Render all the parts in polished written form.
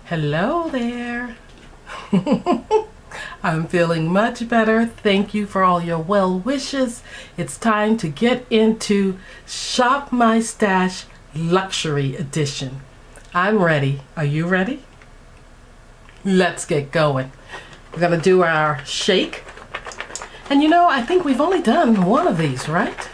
Hello there. I'm feeling much better. Thank you for all your well wishes. It's time to get into Shop My Stash Luxury Edition. I'm ready. Are you ready? Let's get going. We're going to do our shake. And I think we've only done one of these, right?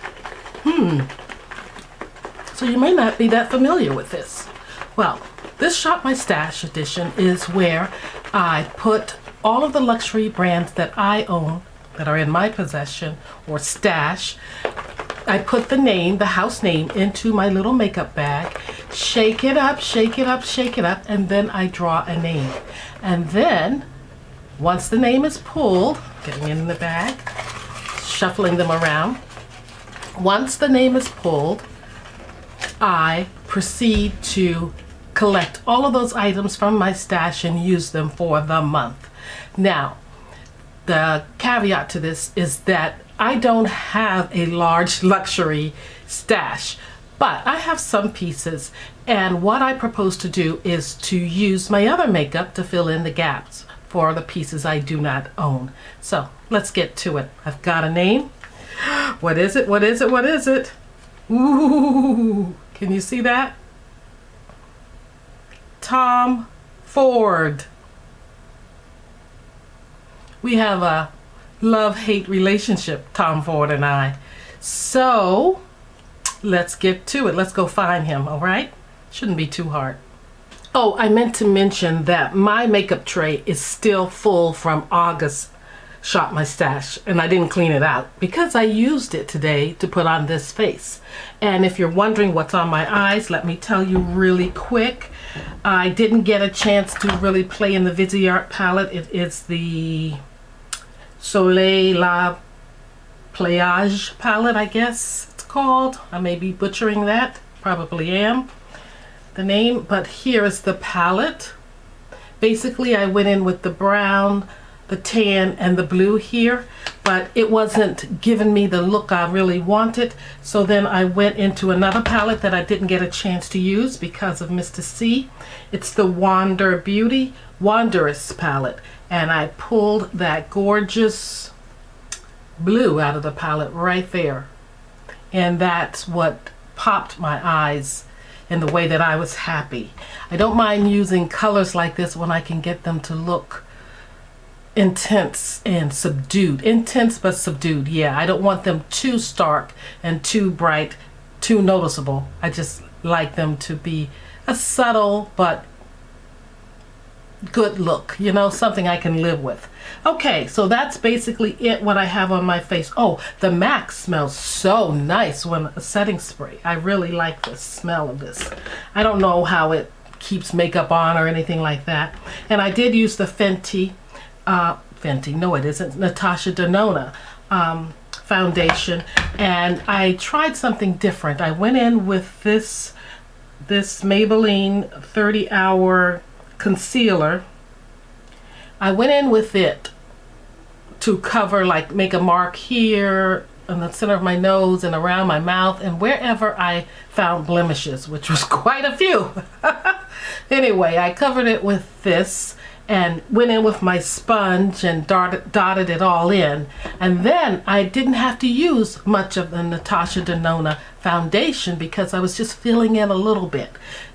So you may not be that familiar with this. Well, this Shop My Stash edition is where I put all of the luxury brands that I own, that are in my possession or stash. I put the name, the house name, into my little makeup bag, shake it up, shake it up, shake it up, and then I draw a name. And then, once the name is pulled, getting in the bag, shuffling them around, once the name is pulled, I proceed to collect all of those items from my stash and use them for the month. Now, the caveat to this is that I don't have a large luxury stash, but I have some pieces, and what I propose to do is to use my other makeup to fill in the gaps for the pieces I do not own. So let's get to it. I've got a name. What is it? What is it? What is it? Ooh, can you see that? Tom Ford. We have a love-hate relationship, Tom Ford and I. So let's get to it. Let's go find him, all right? Shouldn't be too hard. Oh, I meant to mention that my makeup tray is still full from August Shop My Stash, and I didn't clean it out because I used it today to put on this face. And if you're wondering what's on my eyes, let me tell you really quick. I didn't get a chance to really play in the Viseart palette. It is the Soleil La Plage palette, I guess it's called. I may be butchering that, probably am, the name, but here is the palette. Basically, I went in with the brown, the tan, and the blue here, but it wasn't giving me the look I really wanted. So then I went into another palette that I didn't get a chance to use because of Mr. C. It's the Wanderous palette, and I pulled that gorgeous blue out of the palette right there, and that's what popped my eyes in the way that I was happy. I don't mind using colors like this when I can get them to look intense and subdued. Intense but subdued. Yeah, I don't want them too stark and too bright, too noticeable. I just like them to be a subtle but good look, something I can live with. Okay, so that's basically it, what I have on my face. Oh, the MAC smells so nice when a setting spray. I really like the smell of this. I don't know how it keeps makeup on or anything like that. And I did use the Fenty, no it isn't, Natasha Denona foundation, and I tried something different. I went in with this Maybelline 30-hour concealer. I went in with it to cover, like make a mark here in the center of my nose and around my mouth and wherever I found blemishes, which was quite a few. Anyway, I covered it with this and went in with my sponge and dotted it all in. And then I didn't have to use much of the Natasha Denona foundation because I was just filling in a little bit.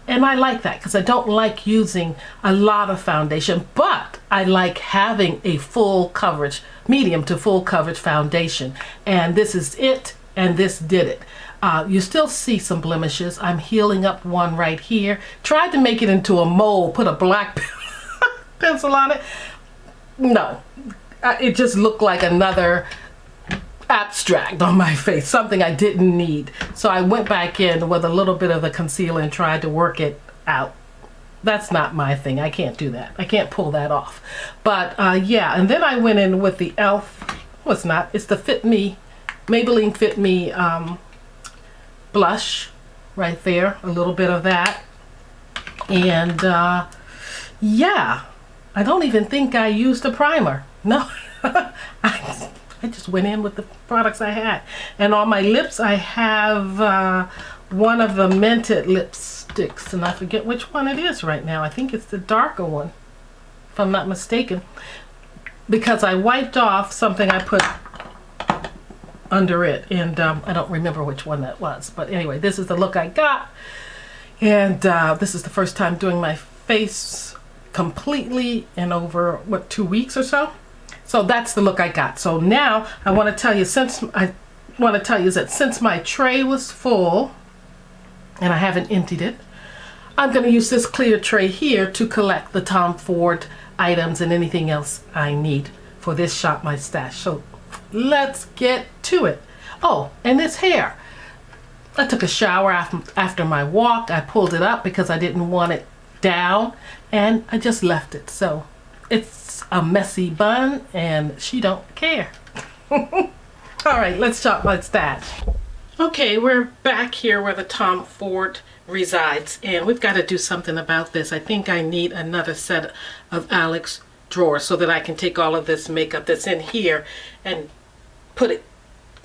And I like that because I don't like using a lot of foundation, but I like having a full coverage, medium to full coverage foundation. And this is it, and this did it. You still see some blemishes. I'm healing up one right here. Tried to make it into a mole, put a black pencil on it. No, it just looked like another abstract on my face, something I didn't need. So I went back in with a little bit of the concealer and tried to work it out. That's not my thing. I can't do that. I can't pull that off. But yeah, and then I went in with the e.l.f. Well, it's not. It's the Fit Me, Maybelline Fit Me blush right there. A little bit of that. And yeah, I don't even think I used a primer. No, I just went in with the products I had. And on my lips I have one of the Mented lipsticks, and I forget which one it is right now. I think it's the darker one, if I'm not mistaken, because I wiped off something I put under it, and I don't remember which one that was. But anyway, this is the look I got, and this is the first time doing my face completely in over, what, 2 weeks or so. So that's the look I got. So now I want to tell you, that since my tray was full and I haven't emptied it, I'm going to use this clear tray here to collect the Tom Ford items and anything else I need for this Shop My Stash. So let's get to it. Oh, and this hair. I took a shower after my walk. I pulled it up because I didn't want it down, and I just left it. So it's a messy bun and she don't care. All right, let's shop my stash. Okay, we're back here where the Tom Ford resides, and we've got to do something about this. I think I need another set of Alex drawers so that I can take all of this makeup that's in here and put it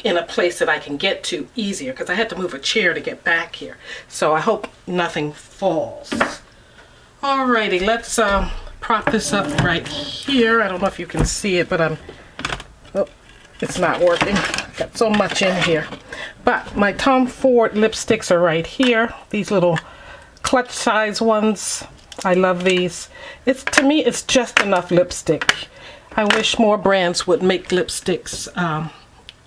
in a place that I can get to easier, because I had to move a chair to get back here. So I hope nothing falls. Alrighty, let's prop this up right here. I don't know if you can see it, but it's not working. Got so much in here. But my Tom Ford lipsticks are right here. These little clutch size ones. I love these. To me, it's just enough lipstick. I wish more brands would make lipsticks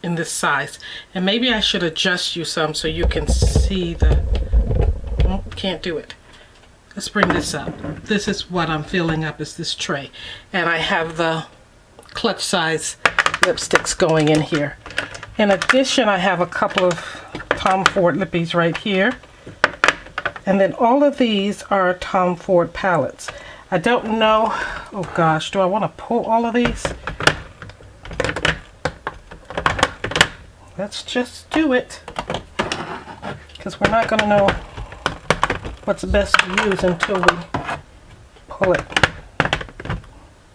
in this size. And maybe I should adjust you some so you can see can't do it. Let's bring this up. This is what I'm filling up, is this tray. And I have the clutch size lipsticks going in here. In addition, I have a couple of Tom Ford lippies right here. And then all of these are Tom Ford palettes. I don't know, oh gosh, do I want to pull all of these? Let's just do it, because we're not going to know what's best to use until we pull it.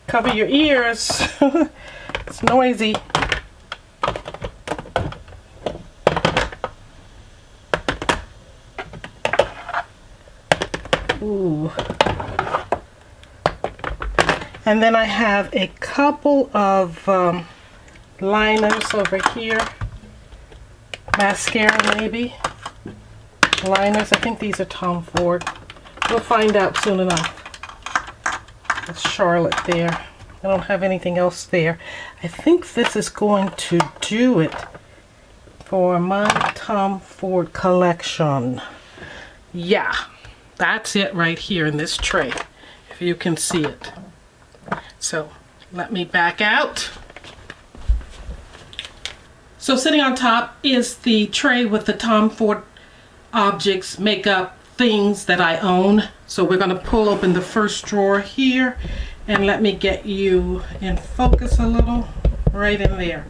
Cover your ears. It's noisy. Ooh. And then I have a couple of liners over here. Mascara maybe. Liners, I think these are Tom Ford. We'll find out soon enough. There's Charlotte there. I don't have anything else there. I think this is going to do it for my Tom Ford collection. Yeah, that's it right here in this tray, if you can see it. So let me back out. So sitting on top is the tray with the Tom Ford objects, makeup, things that I own. So we're going to pull open the first drawer here, and let me get you in focus a little, right in there.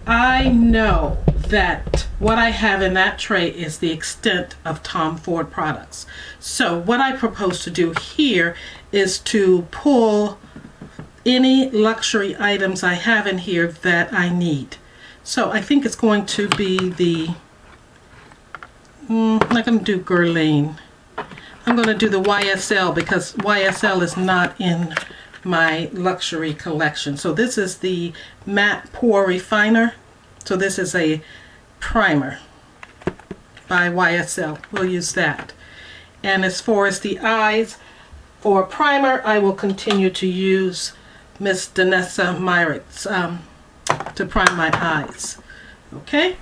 I know that what I have in that tray is the extent of Tom Ford products. So what I propose to do here is to pull any luxury items I have in here that I need. So I think it's going to be the, I'm not going to do Guerlain. I'm going to do the YSL, because YSL is not in my luxury collection. So this is the Matte Pore Refiner. So this is a primer by YSL. We'll use that. And as far as the eyes, for primer, I will continue to use Miss Danessa Myricks to prime my eyes. Okay?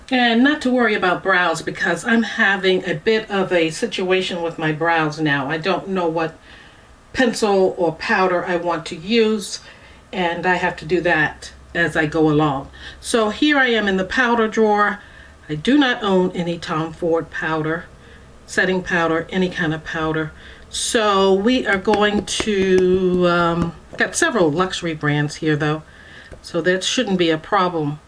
And not to worry about brows, because I'm having a bit of a situation with my brows now. I don't know what pencil or powder I want to use, and I have to do that as I go along. So here I am in the powder drawer. I do not own any Tom Ford powder, setting powder, any kind of powder. So we are going to, got several luxury brands here though, so that shouldn't be a problem.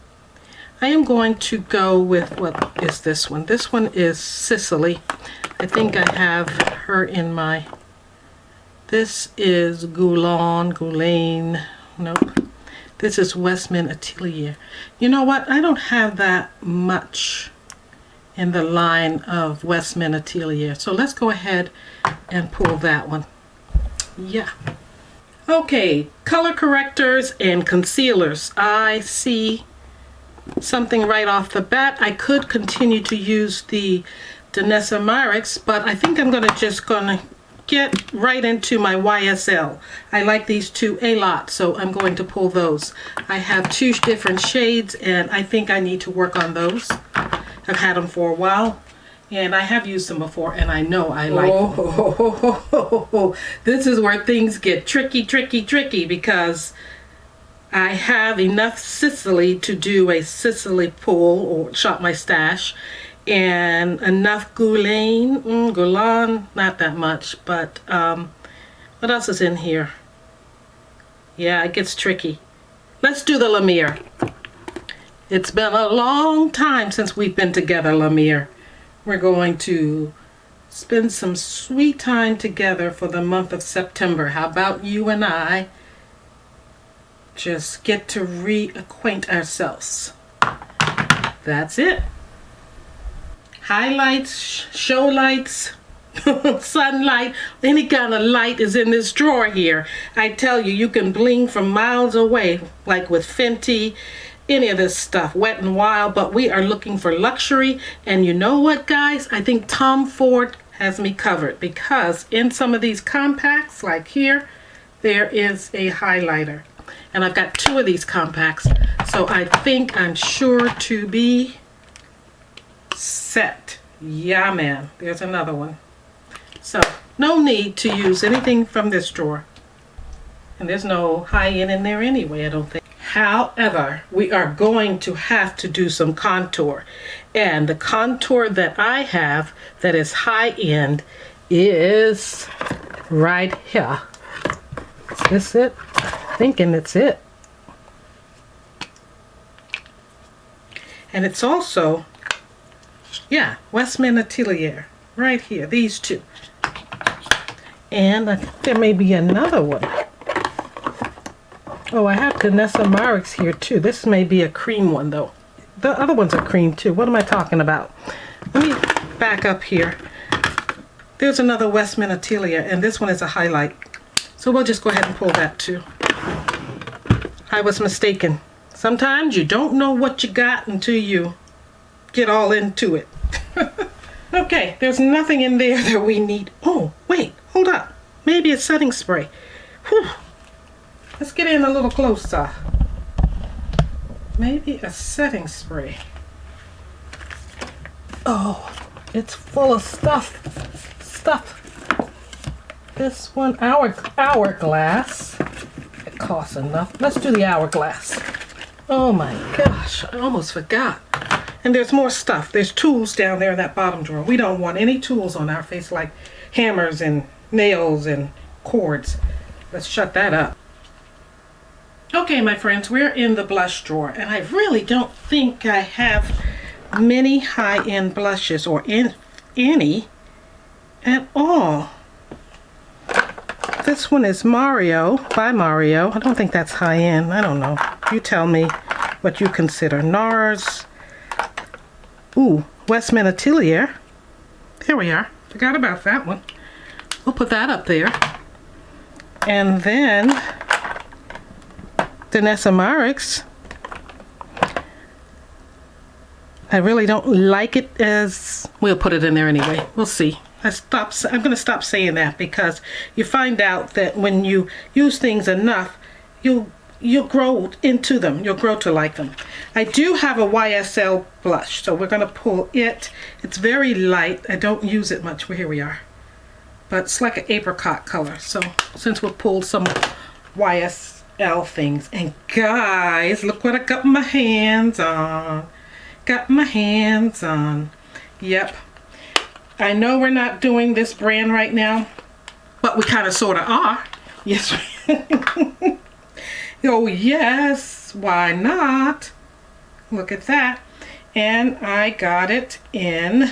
I am going to go with, what is this one? This one is Sicily. I think I have her in my, this is Guerlain, nope. This is Westman Atelier. You know what? I don't have that much in the line of Westman Atelier. So let's go ahead and pull that one. Yeah. Okay, color correctors and concealers. I see something right off the bat. I could continue to use the Danessa Myricks, but I think I'm gonna get right into my YSL. I like these two a lot, so I'm going to pull those. I have two different shades, and I think I need to work on those. I've had them for a while, and I have used them before, and I know I like them. This is where things get tricky, because I have enough Sicily to do a Sicily pull or shop my stash, and enough Guerlain, not that much, but what else is in here? Yeah, it gets tricky. Let's do the Lemire. It's been a long time since we've been together, Lemire. We're going to spend some sweet time together for the month of September. How about you and I just get to reacquaint ourselves? That's it. Highlights, show lights, sunlight, any kind of light is in this drawer here. I tell you, you can bling from miles away, like with Fenty, any of this stuff, Wet n Wild, but we are looking for luxury. And you know what, guys? I think Tom Ford has me covered, because in some of these compacts, like here, there is a highlighter. And I've got two of these compacts, so I think I'm sure to be set. Yeah, man. There's another one. So no need to use anything from this drawer, and there's no high-end in there anyway, I don't think. However, we are going to have to do some contour, and the contour that I have that is high-end is right here. Is this it? I'm thinking it's it. And it's also, yeah, Westman Atelier, right here, these two. And I think there may be another one. Oh, I have Danessa Myricks here too. This may be a cream one though. The other ones are cream too. What am I talking about? Let me back up here. There's another Westman Atelier, and this one is a highlight. So we'll just go ahead and pull that too. I was mistaken. Sometimes you don't know what you got until you get all into it. Okay, there's nothing in there that we need. Oh, wait, hold up. Maybe it's setting spray. Whew. Let's get in a little closer. Maybe a setting spray. Oh, it's full of stuff. This one, Hourglass. It costs enough. Let's do the Hourglass. Oh my gosh, I almost forgot. And there's more stuff. There's tools down there in that bottom drawer. We don't want any tools on our face, like hammers and nails and cords. Let's shut that up. Okay, my friends, we're in the blush drawer, and I really don't think I have many high-end blushes, or any at all. This one is Mario, by Mario. I don't think that's high-end. I don't know. You tell me what you consider. NARS. Ooh, Westman Atelier. There we are. Forgot about that one. We'll put that up there. And then Danessa Myricks. I really don't like it as... We'll put it in there anyway. We'll see. I'm going to stop saying that, because you find out that when you use things enough, you'll grow into them. You'll grow to like them. I do have a YSL blush, so we're going to pull it. It's very light. I don't use it much. Well, here we are. But it's like an apricot color. So since we've pulled some YSL things. And guys, look what I got my hands on. Yep. I know we're not doing this brand right now, but we kind of sort of are. Yes. Oh yes, why not? Look at that. And I got it in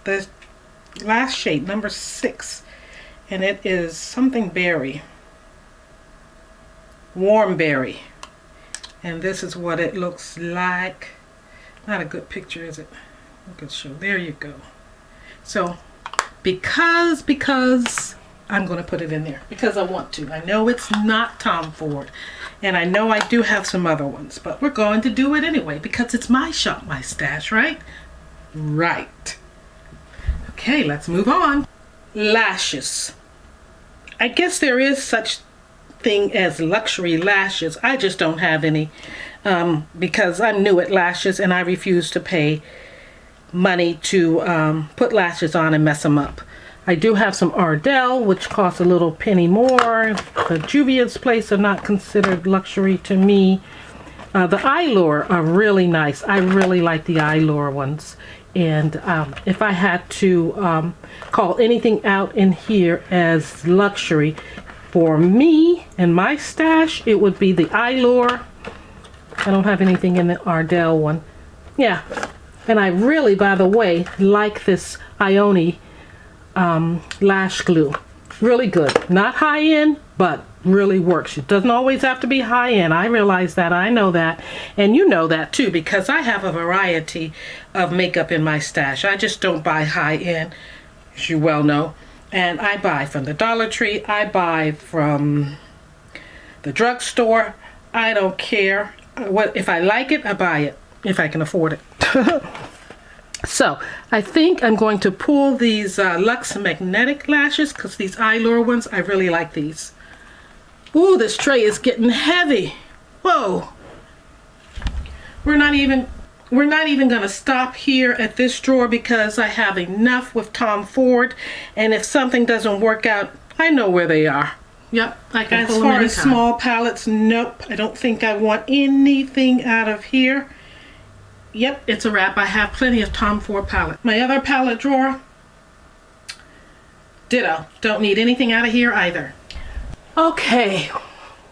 the last shade, number 6. And it is something berry. Warm berry. And this is what it looks like. Not a good picture, is it? Look at you. There you go. So because I'm going to put it in there because I want to. I know it's not Tom Ford, and I know I do have some other ones, but we're going to do it anyway because it's my shop, my stash, right? Right. Okay, let's move on. Lashes. I guess there is such thing as luxury lashes. I just don't have any because I'm new at lashes and I refuse to pay money to put lashes on and mess them up. I do have some Ardell, which costs a little penny more. The Juvia's Place are not considered luxury to me. The Eyelure are really nice. I really like the Eyelure ones. And if I had to call anything out in here as luxury, for me and my stash, it would be the Eyelure. I don't have anything in the Ardell one. Yeah. And I really, by the way, like this Ioni lash glue. Really good. Not high end, but really works. It doesn't always have to be high end. I realize that. I know that. And you know that too, because I have a variety of makeup in my stash. I just don't buy high end, as you well know. And I buy from the Dollar Tree. I buy from the drugstore. I don't care. If I like it, I buy it. If I can afford it. So, I think I'm going to pull these Luxe Magnetic lashes because these Eyelure ones, I really like these. Ooh, this tray is getting heavy. Whoa. We're not even going to stop here at this drawer because I have enough with Tom Ford, and if something doesn't work out, I know where they are. Yep, I can pull them anytime. As far as small palettes, nope, I don't think I want anything out of here. Yep, it's a wrap. I have plenty of Tom Ford palette. My other palette drawer, ditto. Don't need anything out of here either. Okay.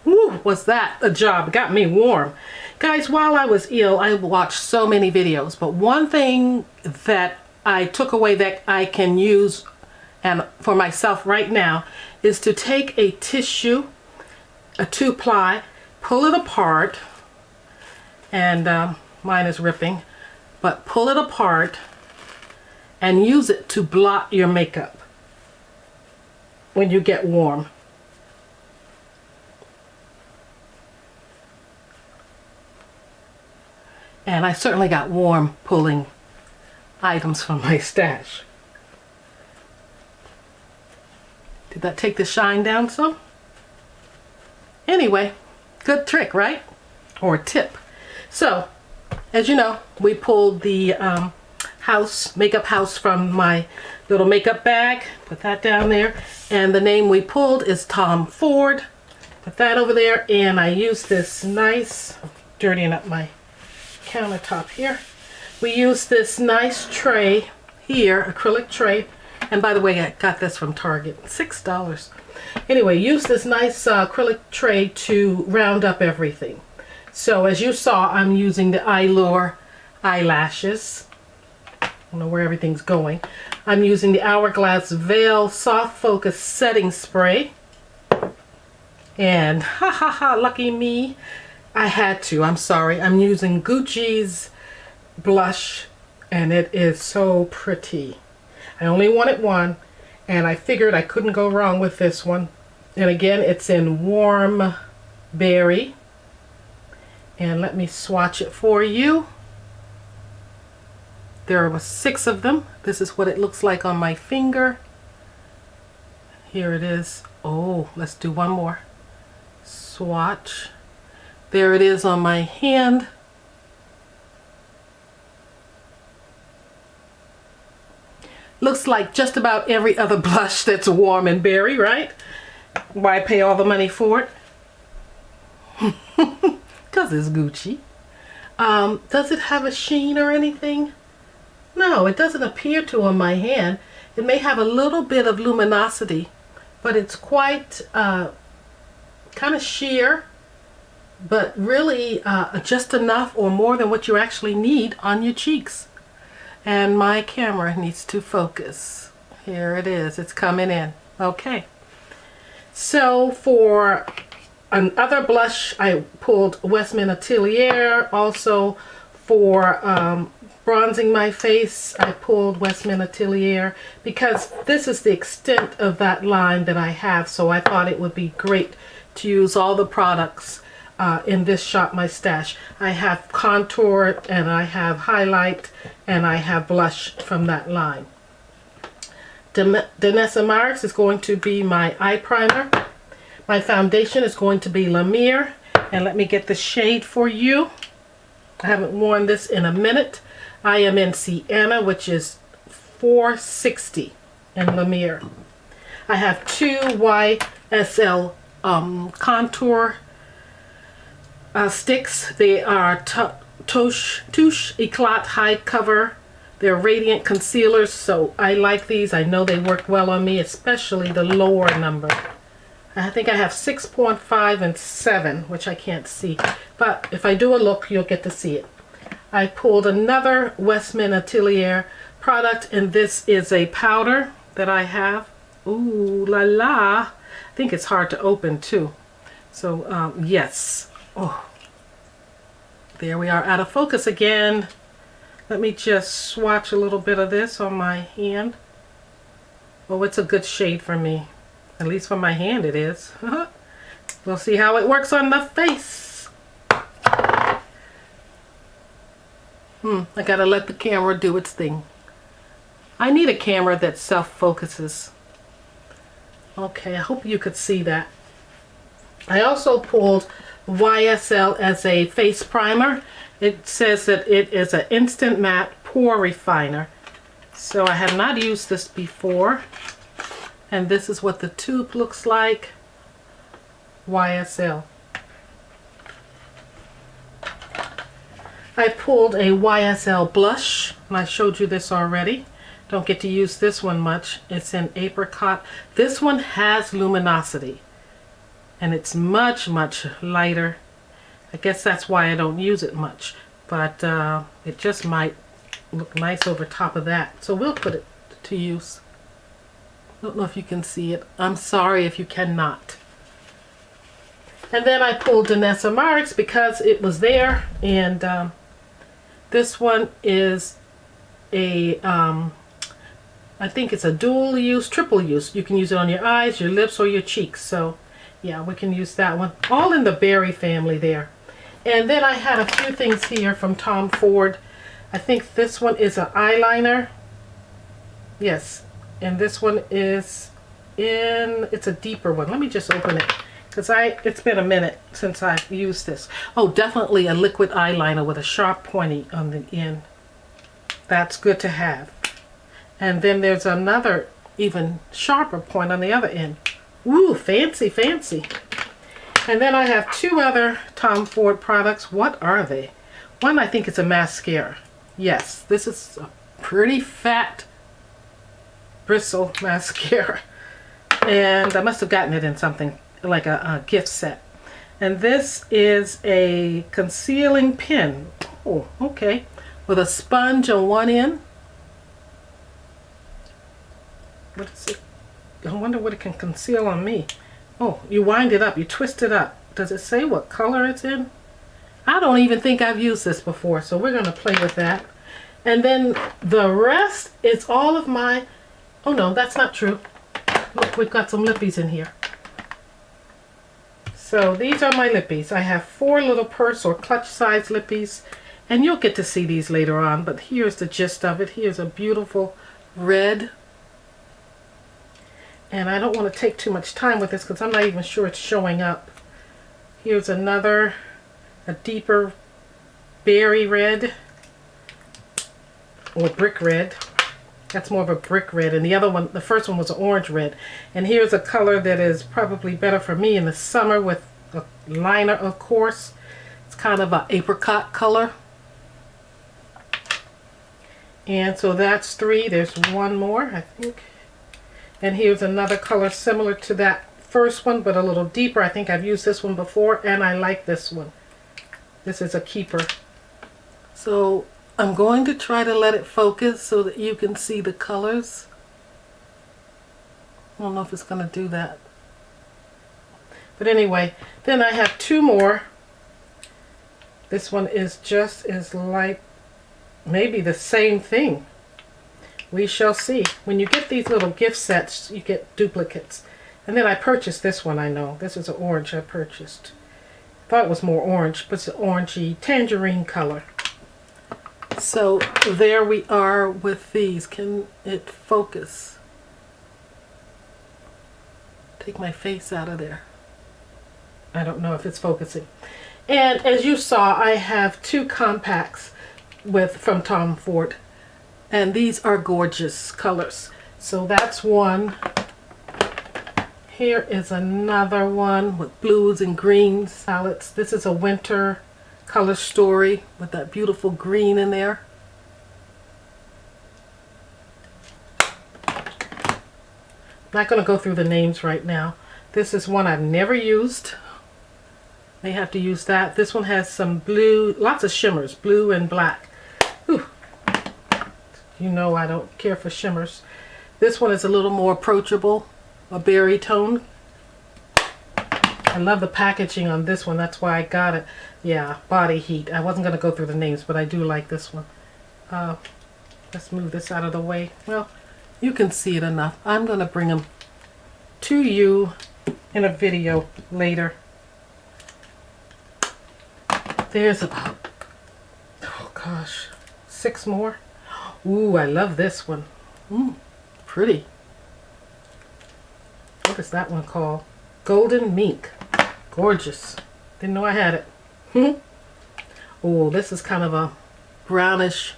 Woo, was that a job? It got me warm. Guys, while I was ill, I watched so many videos, but one thing that I took away that I can use and for myself right now is to take a tissue, a 2-ply, pull it apart, and mine is ripping, but pull it apart and use it to blot your makeup when you get warm. And I certainly got warm pulling items from my stash. Did that take the shine down some? Anyway, good trick, right? Or tip. So, as you know, we pulled the makeup house from my little makeup bag. Put that down there. And the name we pulled is Tom Ford. Put that over there. And I used this nice, dirtying up my countertop here. We used this nice tray here, acrylic tray. And by the way, I got this from Target, $6. Anyway, use this nice acrylic tray to round up everything. So as you saw, I'm using the Eyelure eyelashes. I don't know where everything's going. I'm using the Hourglass Veil Soft Focus Setting Spray. And ha ha ha, lucky me, I had to. I'm sorry. I'm using Gucci's blush, and it is so pretty. I only wanted one, and I figured I couldn't go wrong with this one. And again, it's in Warm Berry. And let me swatch it for you. There were 6 of them. This is what it looks like on my finger. Here it is. Oh, let's do one more. Swatch. There it is on my hand. Looks like just about every other blush that's Warm and Berry, right? Why pay all the money for it? Because it's Gucci. Does it have a sheen or anything? No, it doesn't appear to on my hand. It may have a little bit of luminosity, but it's quite kind of sheer, but really just enough or more than what you actually need on your cheeks. And my camera needs to focus. Here it is. It's coming in. Okay. So for another blush, I pulled Westman Atelier. Also for bronzing my face, I pulled Westman Atelier because this is the extent of that line that I have, so I thought it would be great to use all the products in this Shop My Stash. I have contour and I have highlight and I have blush from that line. Danessa Myricks is going to be my eye primer. My foundation is going to be Lemire, and let me get the shade for you. I haven't worn this in a minute. I am in Sienna, which is 460 in Lemire. I have two YSL contour sticks. They are Touche Eclat High Cover. They're radiant concealers, so I like these. I know they work well on me, especially the lower number. I think I have 6.5 and 7, which I can't see. But if I do a look, you'll get to see it. I pulled another Westman Atelier product, and this is a powder that I have. Ooh la la. I think it's hard to open too. So yes. Oh, there we are, out of focus again. Let me just swatch a little bit of this on my hand. Oh, it's a good shade for me. At least for my hand it is. We'll see how it works on the face. I gotta let the camera do its thing. I need a camera that self-focuses. Okay, I hope you could see that. I also pulled YSL as a face primer. It says that it is an instant matte pore refiner. So I have not used this before. And this is what the tube looks like. YSL. I pulled a YSL blush, and I showed you this already. Don't get to use this one much. It's in apricot. This one has luminosity, and it's much, much lighter. I guess that's why I don't use it much, but it just might look nice over top of that. So we'll put it to use. Don't know if you can see it. I'm sorry if you cannot. And then I pulled Danessa Myricks because it was there, and this one is a I think it's a dual use, triple use. You can use it on your eyes, your lips, or your cheeks. So yeah, we can use that one. All in the berry family there. And then I had a few things here from Tom Ford. I think this one is an eyeliner. Yes. And this one is it's a deeper one. Let me just open it, because it's been a minute since I've used this. Oh, definitely a liquid eyeliner with a sharp pointy on the end. That's good to have. And then there's another even sharper point on the other end. Woo, fancy, fancy. And then I have two other Tom Ford products. What are they? One, I think it's a mascara. Yes, this is a pretty fat bristle mascara. And I must have gotten it in something like a gift set. And this is a concealing pen. Oh, okay. With a sponge on one end. What is it? I wonder what it can conceal on me. Oh, you wind it up, you twist it up. Does it say what color it's in? I don't even think I've used this before, so we're going to play with that. And then the rest is all of my... Oh no, that's not true. Look, we've got some lippies in here. So these are my lippies. I have 4 little purse or clutch size lippies, and you'll get to see these later on, but here's the gist of it. Here's a beautiful red. And I don't want to take too much time with this because I'm not even sure it's showing up. Here's another, a deeper berry red, or brick red. That's more of a brick red. And the other one, the first one was an orange red. And here's a color that is probably better for me in the summer with a liner, of course. It's kind of an apricot color. And so that's 3. There's one more, I think. And here's another color similar to that first one, but a little deeper. I think I've used this one before, and I like this one. This is a keeper. So I'm going to try to let it focus so that you can see the colors. I don't know if it's going to do that. But anyway, then I have 2 more. This one is just as light maybe the same thing. We shall see. When you get these little gift sets, you get duplicates. And then I purchased this one, I know. This is an orange I purchased. Thought it was more orange, but it's an orangey tangerine color. So there we are with these. Can it focus? Take my face out of there. I don't know if it's focusing. And as you saw, I have two compacts from Tom Ford. And these are gorgeous colors. So that's one. Here is another one with blues and greens palettes. This is a winter color story with that beautiful green in there. Not going to go through the names right now. This is one I've never used. May have to use that. This one has some blue, lots of shimmers, blue and black. Whew. You know I don't care for shimmers. This one is a little more approachable, a berry tone. I love the packaging on this one. That's why I got it. Yeah, Body Heat. I wasn't going to go through the names, but I do like this one. Let's move this out of the way. Well, you can see it enough. I'm going to bring them to you in a video later. There's about, oh gosh, 6 more. Ooh, I love this one. Pretty. What is that one called? Golden Mink. Gorgeous. Didn't know I had it. Oh, this is kind of a brownish,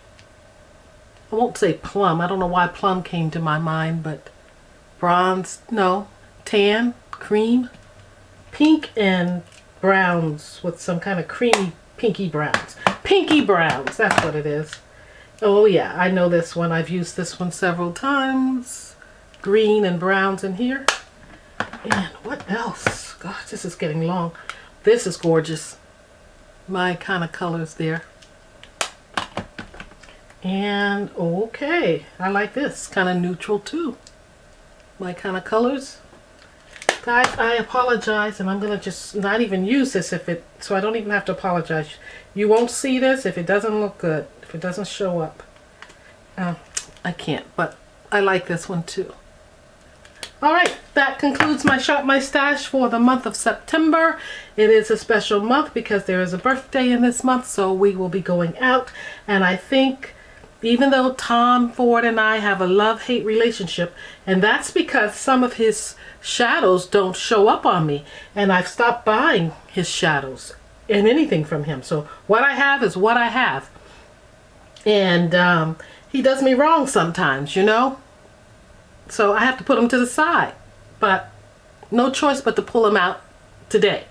I won't say plum. I don't know why plum came to my mind, but bronze, no, tan, cream, pink and browns with some kind of creamy pinky browns. Pinky browns, that's what it is. Oh yeah, I know this one. I've used this one several times. Green and browns in here. And what else? Gosh, this is getting long. This is gorgeous. My kind of colors there. And okay, I like this. Kind of neutral too. My kind of colors. Guys, I apologize, and I'm going to just not even use this so I don't even have to apologize. You won't see this if it doesn't look good, if it doesn't show up. I can't, but I like this one too. Alright, that concludes my Shop My Stash for the month of September. It is a special month because there is a birthday in this month, so we will be going out. And I think, even though Tom Ford and I have a love-hate relationship, and that's because some of his shadows don't show up on me, and I've stopped buying his shadows and anything from him. So what I have is what I have. And he does me wrong sometimes, you know. So I have to put him to the side. But no choice but to pull him out today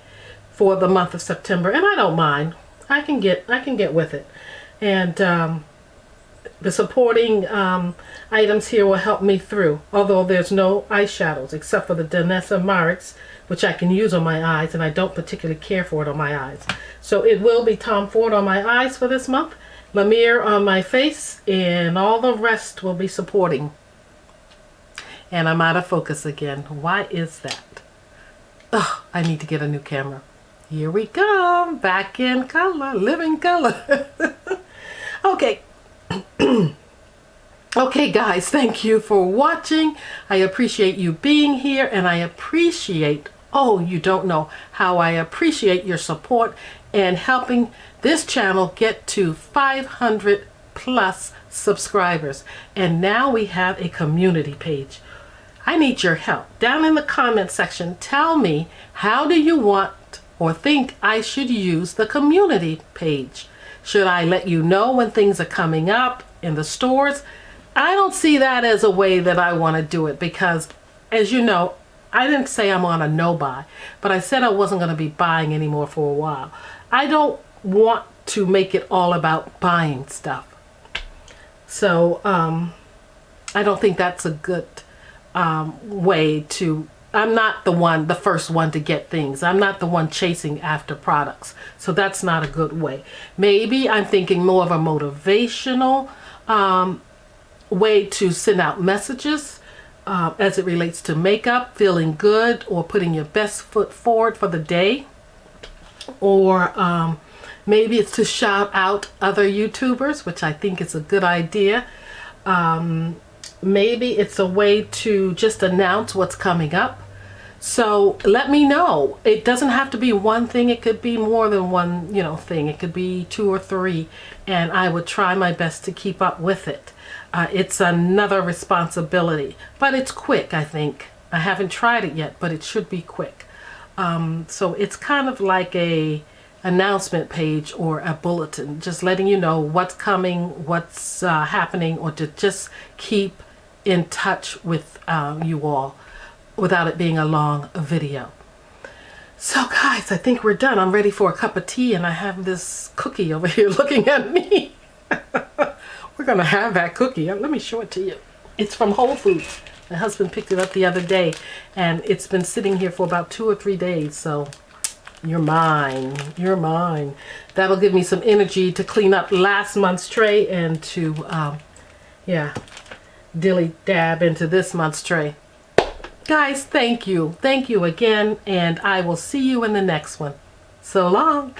for the month of September. And I don't mind. I can get with it. And the supporting items here will help me through. Although there's no eyeshadows except for the Danessa Marix, which I can use on my eyes, and I don't particularly care for it on my eyes. So it will be Tom Ford on my eyes for this month, La Mer on my face, and all the rest will be supporting. And I'm out of focus again. Why is that? Oh, I need to get a new camera. Here we come. Back in color. Living color. Okay. Okay, guys. Thank you for watching. I appreciate you being here. And I appreciate, oh, you don't know how I appreciate your support and helping this channel get to 500 plus subscribers. And now we have a community page. I need your help. Down in the comment section, tell me, how do you want or think I should use the community page? Should I let you know when things are coming up in the stores? I don't see that as a way that I want to do it because, as you know, I didn't say I'm on a no-buy, but I said I wasn't going to be buying anymore for a while. I don't want to make it all about buying stuff. So, I don't think that's a good way to, I'm not the first one to get things. I'm not the one chasing after products. So that's not a good way. Maybe I'm thinking more of a motivational way to send out messages as it relates to makeup, feeling good, or putting your best foot forward for the day, or Maybe it's to shout out other YouTubers, which I think is a good idea. Maybe it's a way to just announce what's coming up. So let me know. It doesn't have to be one thing. It could be more than one, thing. It could be 2 or 3, and I would try my best to keep up with it. It's another responsibility, but it's quick, I think. I haven't tried it yet, but it should be quick. So it's kind of like a announcement page or a bulletin, just letting you know what's coming, what's happening, or to just keep in touch with you all without it being a long video. So guys, I think we're done. I'm ready for a cup of tea, and I have this cookie over here looking at me. We're gonna have that cookie. Let me show it to you. It's from Whole Foods. My husband picked it up the other day, and it's been sitting here for about 2 or 3 days, so you're mine. You're mine. That'll give me some energy to clean up last month's tray and to, dilly dab into this month's tray. Guys, thank you. Thank you again, and I will see you in the next one. So long.